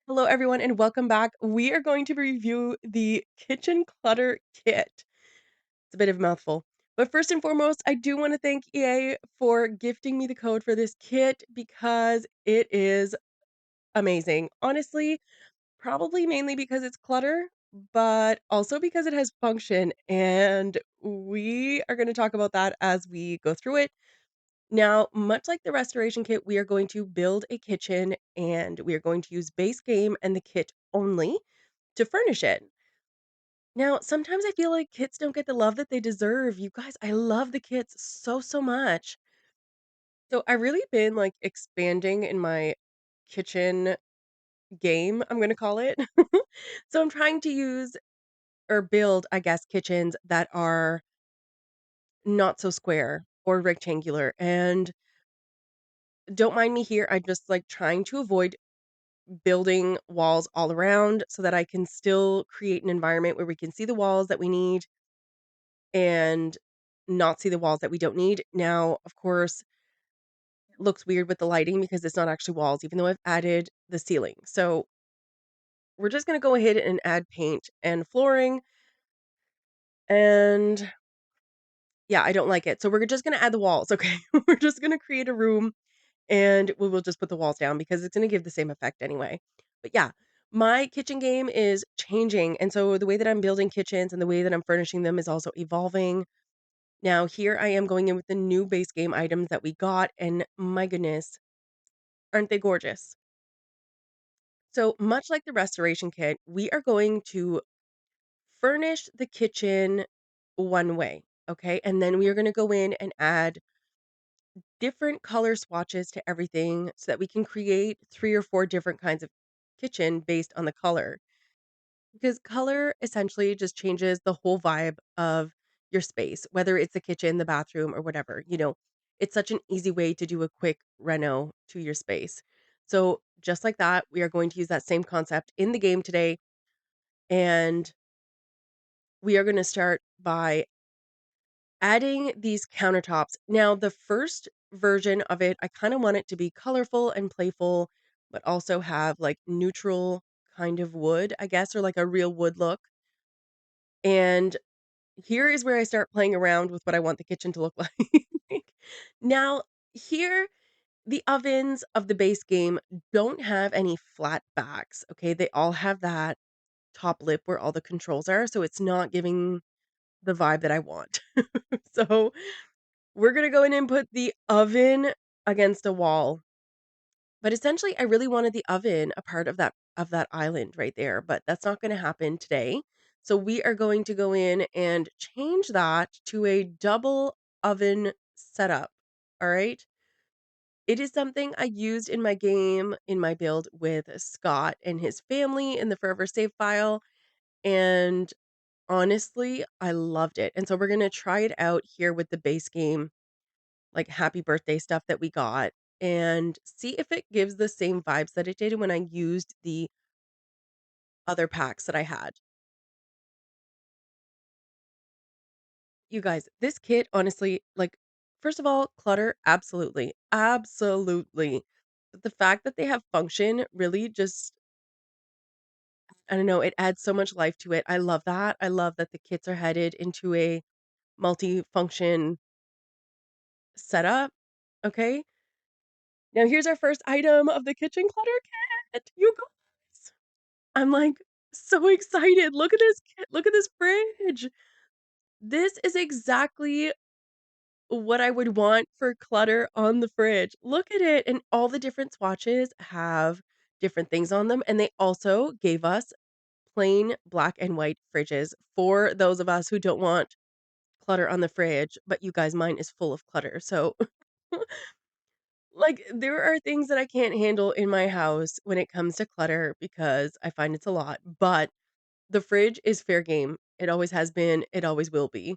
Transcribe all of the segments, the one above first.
Hello, everyone, and welcome back. We are going to review the kitchen clutter kit. It's a bit of a mouthful. But first and foremost, I do want to thank EA for gifting me the code for this kit because it is amazing. Honestly, probably mainly because it's clutter, but also because it has function. And we are going to talk about that as we go through it. Now, much like the restoration kit, we are going to build a kitchen and we are going to use base game and the kit only to furnish it. Now, sometimes I feel like kits don't get the love that they deserve. You guys, I love the kits so much. So I really been like expanding in my kitchen game, I'm gonna call it. So I'm trying to use or build, I guess, kitchens that are not so square or rectangular. And don't mind me here. I'm just like trying to avoid building walls all around so that I can still create an environment where we can see the walls that we need and not see the walls that we don't need. Now, of course, it looks weird with the lighting because it's not actually walls, even though I've added the ceiling. So we're just going to go ahead and add paint and flooring. And yeah, I don't like it. So we're just going to add the walls. Okay. We're just going to create a room and we will just put the walls down because it's going to give the same effect anyway. But yeah, my kitchen game is changing. And so the way that I'm building kitchens and the way that I'm furnishing them is also evolving. Now, here I am going in with the new base game items that we got, and my goodness, aren't they gorgeous? So, much like the restoration kit, we are going to furnish the kitchen one way, okay? And then we are going to go in and add different color swatches to everything so that we can create 3 or 4 different kinds of kitchen based on the color. Because color essentially just changes the whole vibe of your space, whether it's the kitchen, the bathroom, or whatever. It's such an easy way to do a quick reno to your space. So, just like that, we are going to use that same concept in the game today. And we are going to start by adding these countertops. Now, the first version of it, I kind of want it to be colorful and playful, but also have like neutral kind of wood, I guess, or like a real wood look. And here is where I start playing around with what I want the kitchen to look like. Now, here, the ovens of the base game don't have any flat backs, okay? They all have that top lip where all the controls are, so it's not giving the vibe that I want. So, we're gonna go in and put the oven against a wall. But essentially, I really wanted the oven a part of that island right there, but that's not gonna happen today. So we are going to go in and change that to a double oven setup. All right. It is something I used in my game in my build with Scott and his family in the Forever Save file. And honestly, I loved it. And so we're gonna try it out here with the base game like, happy birthday stuff that we got and see if it gives the same vibes that it did when I used the other packs that I had. You guys, this kit, honestly, like, first of all, clutter, absolutely, absolutely. But the fact that they have function really just, I don't know, it adds so much life to it. I love that. I love that the kits are headed into a multi-function setup. Okay. Now here's our first item of the kitchen clutter kit. You guys. I'm, like, so excited. Look at this fridge. This is exactly what I would want for clutter on the fridge. Look at it, and all the different swatches have different things on them, and they also gave us plain black and white fridges for those of us who don't want clutter on the fridge, but you guys, mine is full of clutter, so, like, there are things that I can't handle in my house when it comes to clutter because I find it's a lot, but the fridge is fair game. It always has been, it always will be.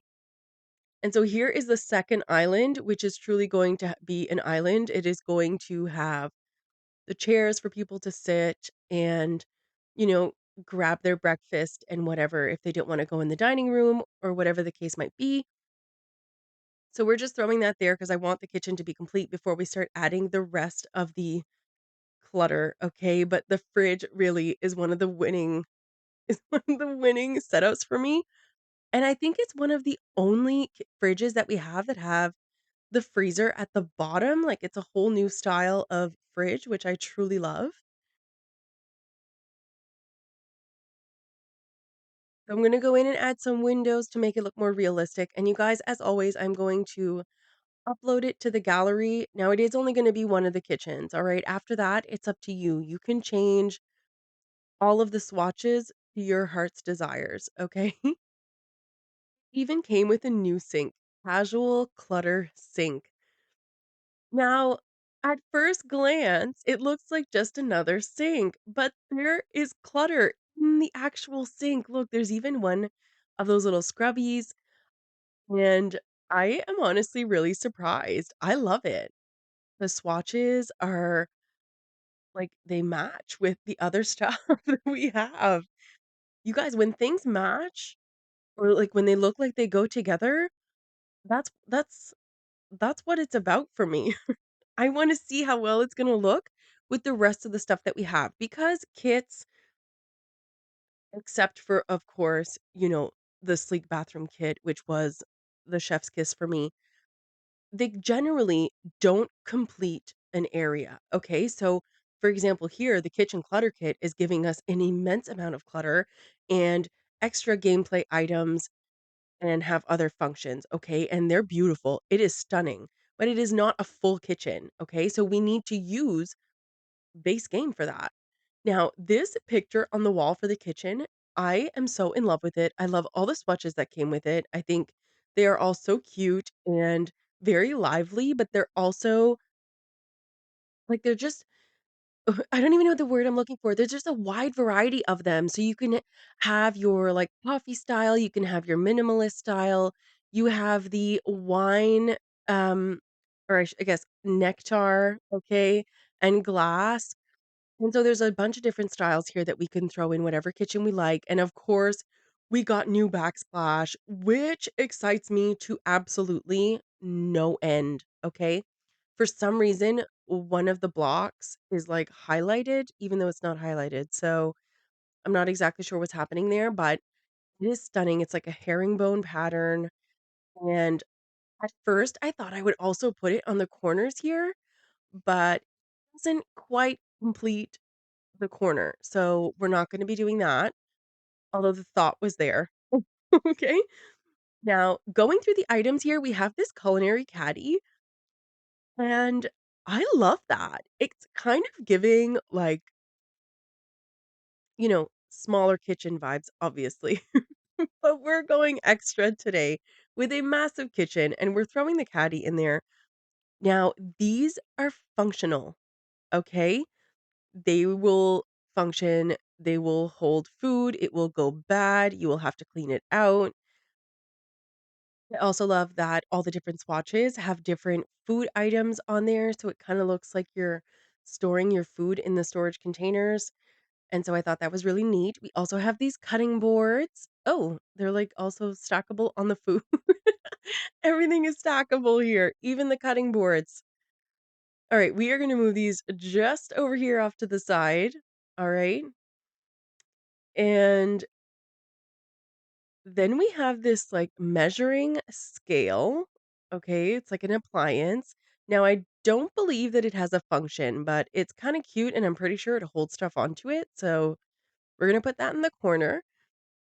And so here is the second island, which is truly going to be an island. It is going to have the chairs for people to sit and, you know, grab their breakfast and whatever if they don't want to go in the dining room or whatever the case might be. So we're just throwing that there because I want the kitchen to be complete before we start adding the rest of the Clutter, okay, but the fridge really is one of the winning is one of the winning setups for me, and I think it's one of the only fridges that we have that have the freezer at the bottom, like, it's a whole new style of fridge, which I truly love. So I'm gonna go in and add some windows to make it look more realistic, and you guys, as always, I'm going to upload it to the gallery. Now, it is only gonna be one of the kitchens, alright? After that, it's up to you. You can change all of the swatches to your heart's desires, okay? Even came with a new sink, casual clutter sink. Now, at first glance, it looks like just another sink, but there is clutter in the actual sink. Look, there's even one of those little scrubbies, and I am honestly really surprised. I love it. The swatches are like they match with the other stuff that we have. You guys, when things match or like when they look like they go together, that's that's what it's about for me. I wanna see how well it's gonna look with the rest of the stuff that we have because kits, except for, of course, the sleek bathroom kit, which was the chef's kiss for me, they generally don't complete an area, okay? So, for example, here, the kitchen clutter kit is giving us an immense amount of clutter and extra gameplay items and have other functions, okay? And they're beautiful. It is stunning, but it is not a full kitchen, okay? So we need to use base game for that. Now, this picture on the wall for the kitchen, I am so in love with it. I love all the swatches that came with it. I think they are all so cute and very lively, but they're also like they're just I don't even know the word I'm looking for. There's just a wide variety of them. So you can have your like coffee style, you can have your minimalist style, you have the wine or I guess nectar, okay, and glass. And so there's a bunch of different styles here that we can throw in whatever kitchen we like, and of course, we got new backsplash, which excites me to absolutely no end, okay? For some reason, one of the blocks is, like, highlighted, even though it's not highlighted, so I'm not exactly sure what's happening there, but it is stunning. It's like a herringbone pattern, and at first, I thought I would also put it on the corners here, but it doesn't quite complete the corner, so we're not gonna be doing that, although the thought was there. Okay? Now, going through the items here, we have this culinary caddy, and I love that. It's kind of giving, like, smaller kitchen vibes, obviously, but we're going extra today with a massive kitchen, and we're throwing the caddy in there. Now, these are functional, okay? They will function, they will hold food, it will go bad, you will have to clean it out. I also love that all the different swatches have different food items on there, so it kinda looks like you're storing your food in the storage containers, and so I thought that was really neat. We also have these cutting boards. Oh, they're, like, also stackable on the food. Everything is stackable here, even the cutting boards. Alright, we are gonna move these just over here off to the side, alright? And then we have this, like, measuring scale, okay? It's like an appliance. Now, I don't believe that it has a function, but it's kinda cute, and I'm pretty sure it holds stuff onto it, so we're gonna put that in the corner.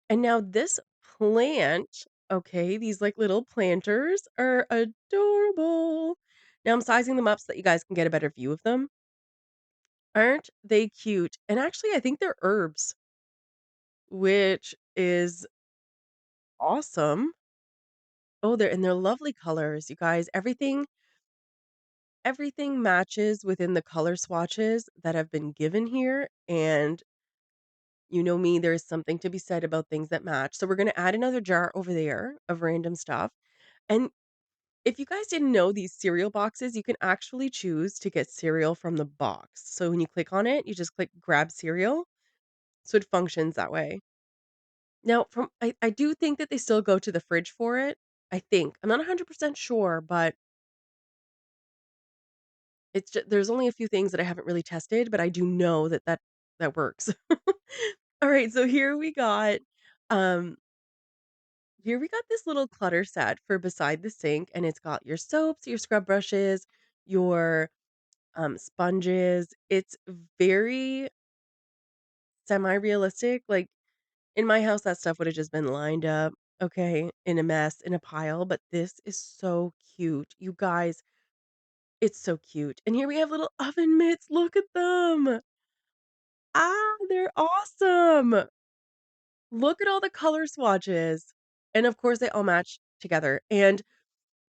And now this plant, okay, these, like, little planters are adorable. Now I'm sizing them up so that you guys can get a better view of them. Aren't they cute? And actually, I think they're herbs, which is awesome. Oh, they're lovely colors, you guys. Everything matches within the color swatches that have been given here, and you know me, there is something to be said about things that match. So we're gonna add another jar over there of random stuff. And if you guys didn't know these cereal boxes, you can actually choose to get cereal from the box. So when you click on it, you just click grab cereal. So it functions that way. Now, from I do think that they still go to the fridge for it. I think. I'm not 100% sure, but there's only a few things that I haven't really tested, but I do know that that works. Alright, so um here we got this little clutter set for beside the sink, and it's got your soaps, your scrub brushes, your, sponges. It's very semi-realistic, like, in my house, that stuff would have just been lined up, okay, in a mess, in a pile, but this is so cute. You guys, it's so cute. And here we have little oven mitts, look at them. Ah, they're awesome. Look at all the color swatches. And of course, they all match together. And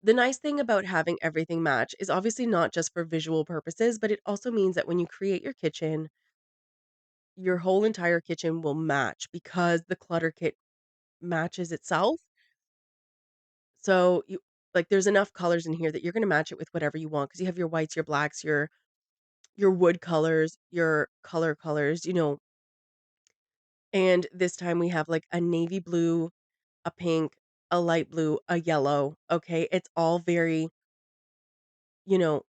the nice thing about having everything match is obviously not just for visual purposes, but it also means that when you create your kitchen, your whole entire kitchen will match because the clutter kit matches itself. So you like there's enough colors in here that you're gonna match it with whatever you want because you have your whites, your blacks, your wood colors, your colors, and this time we have like a navy blue, a pink, a light blue, a yellow. Okay. It's all very, you know,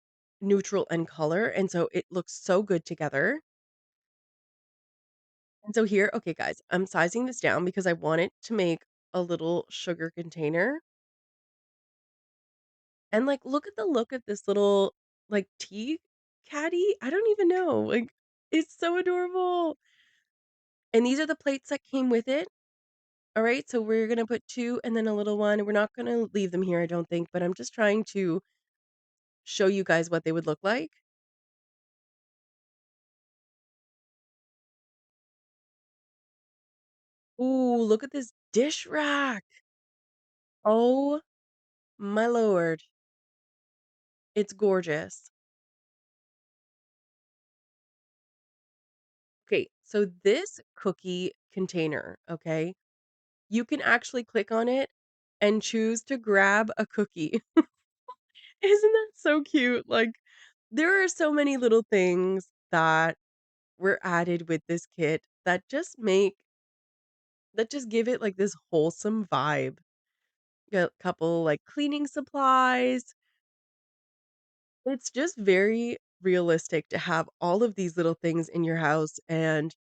neutral in color. And so it looks so good together. And so here, okay, guys, I'm sizing this down because I want it to make a little sugar container. And, like, look at the look of this little, like, tea caddy? I don't even know, like, it's so adorable. And these are the plates that came with it, alright? So we're gonna put 2 and then a little one. We're not gonna leave them here, I don't think, but I'm just trying to show you guys what they would look like. Ooh, look at this dish rack. Oh my lord. It's gorgeous. Okay, so this cookie container, okay, you can actually click on it and choose to grab a cookie. Isn't that so cute? Like, there are so many little things that were added with this kit that just give it, like, this wholesome vibe. A couple, like, cleaning supplies. It's just very realistic to have all of these little things in your house and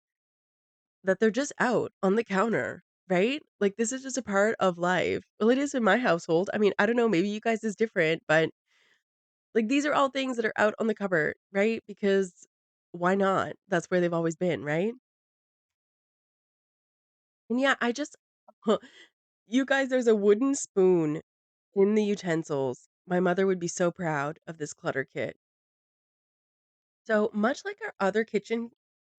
that they're just out on the counter, right? Like, this is just a part of life. Well, it is in my household. I mean, I don't know, maybe you guys is different, but, like, these are all things that are out on the cupboard, right? Because why not? That's where they've always been, right? And yeah, I just you guys, there's a wooden spoon in the utensils. My mother would be so proud of this clutter kit. So, much like our other kitchen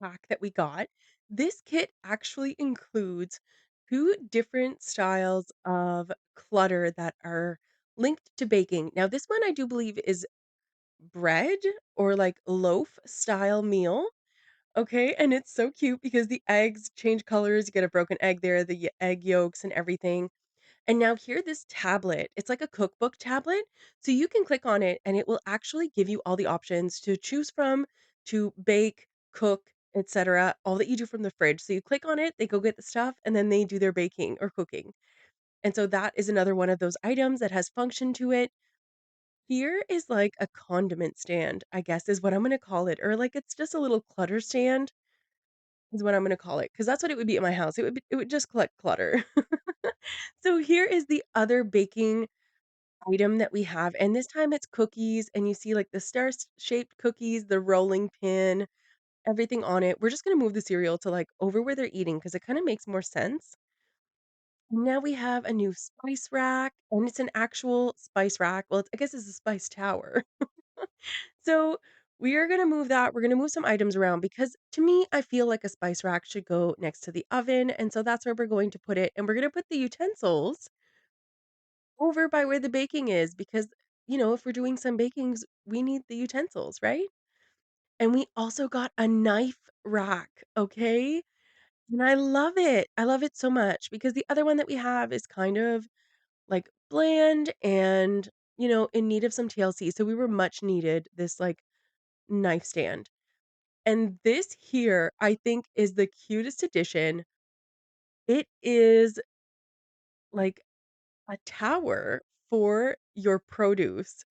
pack that we got, this kit actually includes 2 different styles of clutter that are linked to baking. Now, this one I do believe is bread or like loaf style meal. Okay, and it's so cute because the eggs change colors. You get a broken egg there, the egg yolks and everything. And now here, this tablet, it's like a cookbook tablet. So you can click on it and it will actually give you all the options to choose from to bake, cook, etc. All that you do from the fridge. So you click on it, they go get the stuff, and then they do their baking or cooking. And so that is another one of those items that has function to it. Here is like a condiment stand, I guess is what I'm gonna call it. Or like it's just a little clutter stand is what I'm gonna call it, because that's what it would be at my house. It would just collect clutter. So here is the other baking item that we have, and this time it's cookies, and you see, like, the star-shaped cookies, the rolling pin, everything on it. We're just gonna move the cereal to, like, over where they're eating because it kinda makes more sense. Now we have a new spice rack, and it's an actual spice rack. Well, I guess it's a spice tower. So, we are gonna move that. We're gonna move some items around because to me, I feel like a spice rack should go next to the oven, and so that's where we're going to put it, and we're gonna put the utensils over by where the baking is because, if we're doing some bakings, we need the utensils, right? And we also got a knife rack, okay? And I love it. I love it so much because the other one that we have is kind of like bland and, in need of some TLC. So we were much needed this like knife stand. And this here, I think, is the cutest addition. It is like a tower for your produce.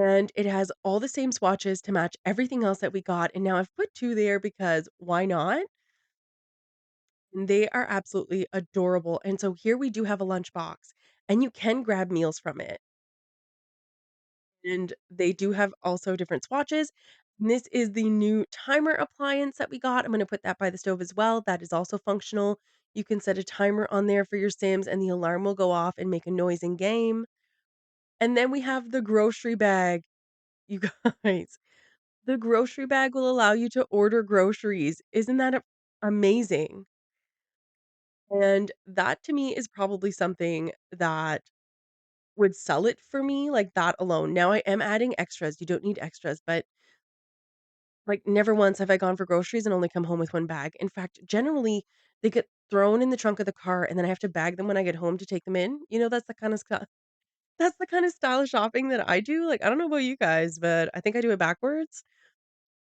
and it has all the same swatches to match everything else that we got, and now I've put 2 there because why not? And they are absolutely adorable, and so here we do have a lunchbox, and you can grab meals from it, and they do have also different swatches. And this is the new timer appliance that we got. I'm gonna put that by the stove as well. That is also functional. You can set a timer on there for your Sims, and the alarm will go off and make a noise in game. And then we have the grocery bag, you guys. The grocery bag will allow you to order groceries. Isn't that a amazing? And that to me is probably something that would sell it for me, like, that alone. Now I am adding extras, you don't need extras, but, like, never once have I gone for groceries and only come home with 1 bag. In fact, generally, they get thrown in the trunk of the car, and then I have to bag them when I get home to take them in. You know, that's the kind of style of shopping that I do. Like, I don't know about you guys, but I think I do it backwards.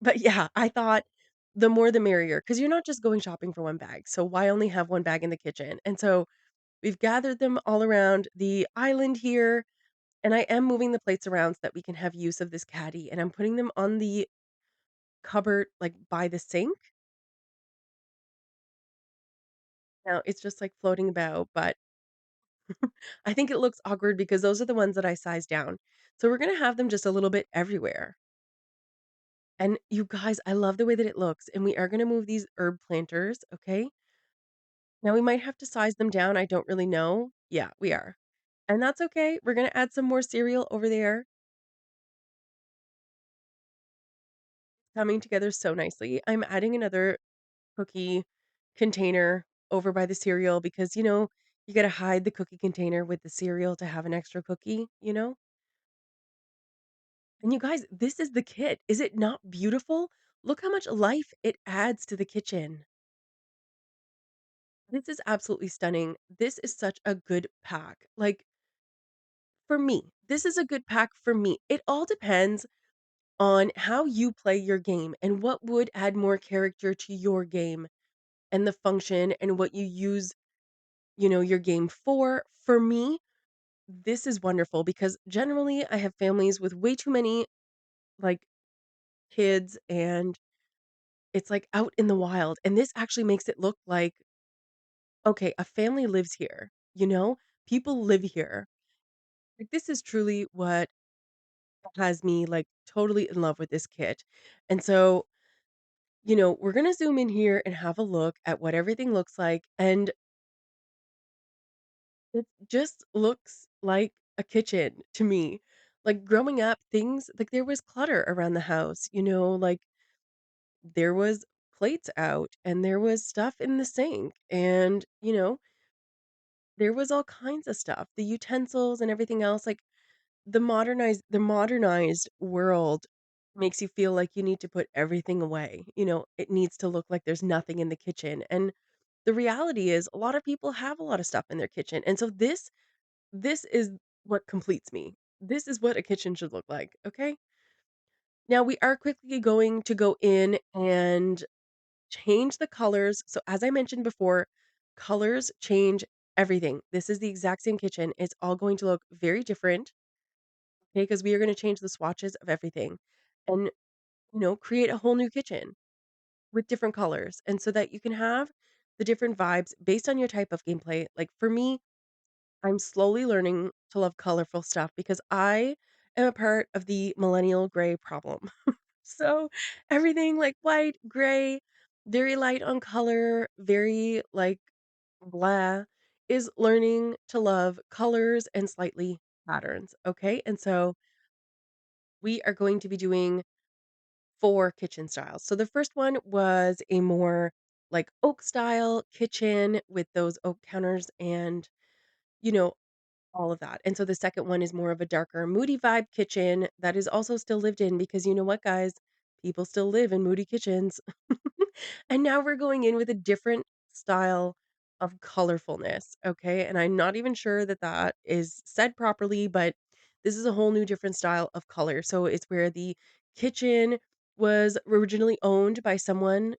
But yeah, I thought the more the merrier, because 'cause you're not just going shopping for 1 bag, so why only have 1 bag in the kitchen? And so we've gathered them all around the island here, and I am moving the plates around so that we can have use of this caddy, and I'm putting them on the cupboard, like, by the sink. Now it's just, like, floating about, but I think it looks awkward because those are the ones that I sized down. So we're gonna have them just a little bit everywhere. And you guys, I love the way that it looks, and we are gonna move these herb planters, okay? Now we might have to size them down, I don't really know. Yeah, we are. And that's okay. We're gonna add some more cereal over there, coming together so nicely. I'm adding another cookie container over by the cereal because, you gotta hide the cookie container with the cereal to have an extra cookie, you know? And you guys, this is the kit. Is it not beautiful? Look how much life it adds to the kitchen. This is absolutely stunning. This is such a good pack. Like, for me, this is a good pack for me. It all depends on how you play your game and what would add more character to your game and the function and what you use, your game for. For me, this is wonderful because generally I have families with way too many like kids and it's like out in the wild. And this actually makes it look like, okay, a family lives here, people live here. Like this is truly what has me like totally in love with this kit. And so we're gonna zoom in here and have a look at what everything looks like, and it just looks like a kitchen to me. Like, growing up, things like, there was clutter around the house, like, there was plates out, and there was stuff in the sink, and, there was all kinds of stuff, the utensils and everything else, like, the modernized world makes you feel like you need to put everything away, it needs to look like there's nothing in the kitchen, and the reality is a lot of people have a lot of stuff in their kitchen, and so this is what completes me. This is what a kitchen should look like, okay? Now we are quickly going to go in and change the colors. So as I mentioned before, colors change everything. This is the exact same kitchen. It's all going to look very different, okay? Because we are going to change the swatches of everything and, create a whole new kitchen with different colors. And so that you can have the different vibes based on your type of gameplay. Like for me, I'm slowly learning to love colorful stuff because I am a part of the millennial gray problem. So everything like white, gray, very light on color, very like blah, is learning to love colors and slightly patterns. Okay. And so we are going to be doing 4 kitchen styles. So the first one was a more like oak style kitchen with those oak counters and, you know, all of that. And so the second one is more of a darker, moody vibe kitchen that is also still lived in because you know what, guys? People still live in moody kitchens. And now we're going in with a different style of colorfulness, okay? And I'm not even sure that that is said properly, but this is a whole new different style of color. So it's where the kitchen was originally owned by someone,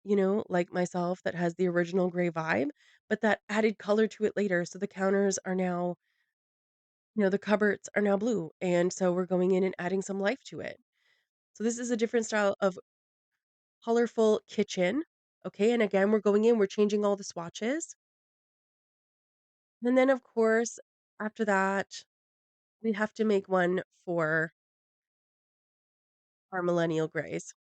like myself that has the original gray vibe, but that added color to it later. So the counters are now the cupboards are now blue, and so we're going in and adding some life to it. So this is a different style of colorful kitchen. Okay, and again, we're going in, we're changing all the swatches. And then, of course, after that, we have to make one for our millennial grays.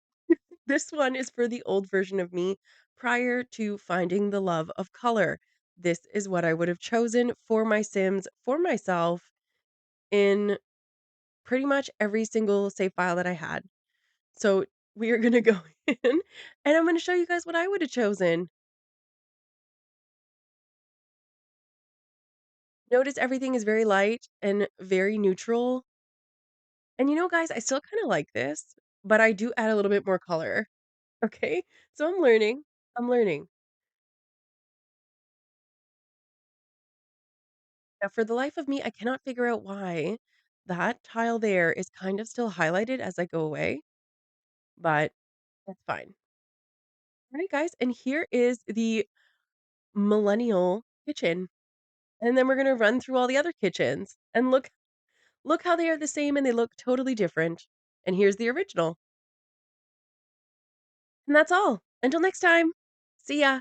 This one is for the old version of me prior to finding the love of color. This is what I would have chosen for my Sims, for myself, in pretty much every single save file that I had. So we are gonna go in and I'm gonna show you guys what I would have chosen. Notice everything is very light and very neutral. And guys, I still kind of like this, but I do add a little bit more color. Okay. So I'm learning. I'm learning. Now, for the life of me, I cannot figure out why that tile there is kind of still highlighted as I go away, but that's fine. All right, guys. And here is the millennial kitchen. And then we're gonna run through all the other kitchens and look how they are the same and they look totally different. And here's the original. And that's all. Until next time. See ya.